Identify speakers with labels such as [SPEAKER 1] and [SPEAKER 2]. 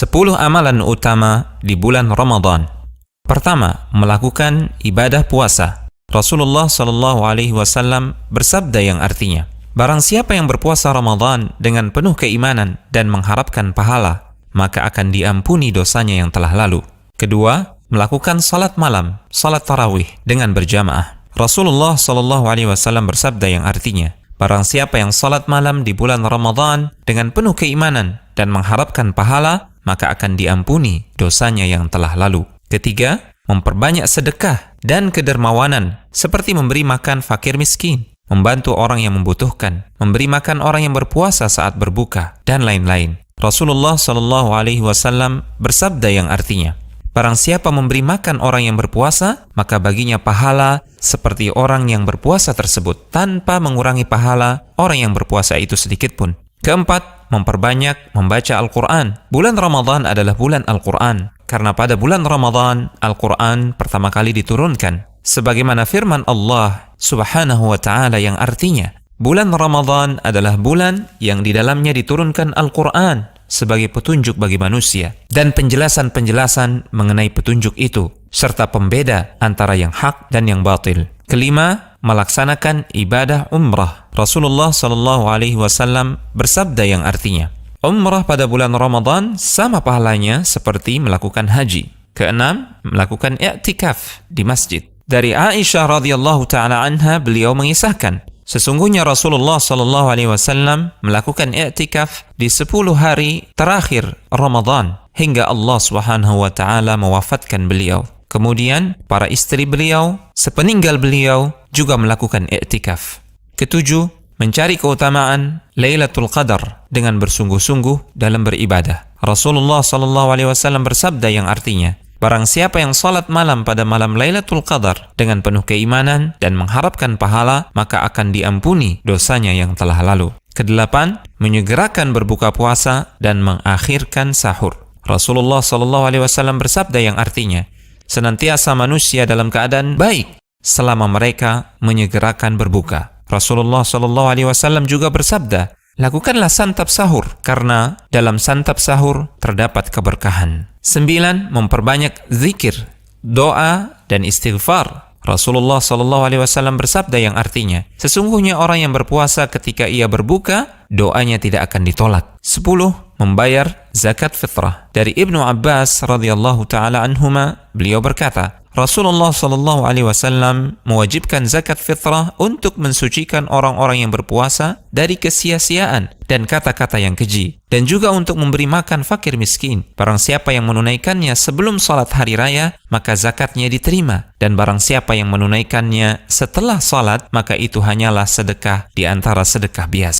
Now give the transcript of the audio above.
[SPEAKER 1] 10 amalan utama di bulan Ramadan. Pertama, melakukan ibadah puasa. Rasulullah SAW bersabda yang artinya, barang siapa yang berpuasa Ramadan dengan penuh keimanan dan mengharapkan pahala, maka akan diampuni dosanya yang telah lalu. Kedua, melakukan salat malam, salat tarawih dengan berjamaah. Rasulullah SAW bersabda yang artinya, barang siapa yang salat malam di bulan Ramadan dengan penuh keimanan dan mengharapkan pahala, maka akan diampuni dosanya yang telah lalu. Ketiga, memperbanyak sedekah dan kedermawanan, seperti memberi makan fakir miskin, membantu orang yang membutuhkan, memberi makan orang yang berpuasa saat berbuka, dan lain-lain. Rasulullah SAW bersabda yang artinya, barang siapa memberi makan orang yang berpuasa, maka baginya pahala seperti orang yang berpuasa tersebut, tanpa mengurangi pahala orang yang berpuasa itu sedikit pun. Keempat, memperbanyak membaca Al-Quran. Bulan Ramadan adalah bulan Al-Quran, karena pada bulan Ramadan, Al-Quran pertama kali diturunkan. Sebagaimana firman Allah Subhanahu wa Ta'ala yang artinya, bulan Ramadan adalah bulan yang di dalamnya diturunkan Al-Quran sebagai petunjuk bagi manusia, dan penjelasan-penjelasan mengenai petunjuk itu, serta pembeda antara yang hak dan yang batil. Kelima, melaksanakan ibadah umrah. Rasulullah SAW bersabda yang artinya, umrah pada bulan Ramadan sama pahalanya seperti melakukan haji. Keenam, melakukan i'tikaf di masjid. Dari Aisyah radhiyallahu taala anha, beliau mengisahkan, sesungguhnya Rasulullah SAW melakukan i'tikaf di 10 hari terakhir Ramadan hingga Allah Subhanahu wa taala mewafatkan beliau. Kemudian para istri beliau sepeninggal beliau juga melakukan i'tikaf. Ketujuh, mencari keutamaan Lailatul Qadar dengan bersungguh-sungguh dalam beribadah. Rasulullah SAW bersabda yang artinya, barang siapa yang salat malam pada malam Lailatul Qadar dengan penuh keimanan dan mengharapkan pahala, maka akan diampuni dosanya yang telah lalu. Kedelapan, menyegerakan berbuka puasa dan mengakhirkan sahur. Rasulullah SAW bersabda yang artinya, senantiasa manusia dalam keadaan baik selama mereka menyegerakan berbuka. Rasulullah SAW juga bersabda, lakukanlah santap sahur, karena dalam santap sahur terdapat keberkahan. 9. Memperbanyak zikir, doa, dan istighfar. Rasulullah SAW bersabda yang artinya, sesungguhnya orang yang berpuasa ketika ia berbuka, doanya tidak akan ditolak. 10. Membayar zakat fitrah. Dari Ibnu Abbas radhiyallahu taala anhuma, beliau berkata, Rasulullah SAW mewajibkan zakat fitrah untuk mensucikan orang-orang yang berpuasa dari kesia-siaan dan kata-kata yang keji, dan juga untuk memberi makan fakir miskin. Barang siapa yang menunaikannya sebelum salat hari raya, maka zakatnya diterima, dan barang siapa yang menunaikannya setelah salat, maka itu hanyalah sedekah di antara sedekah biasa.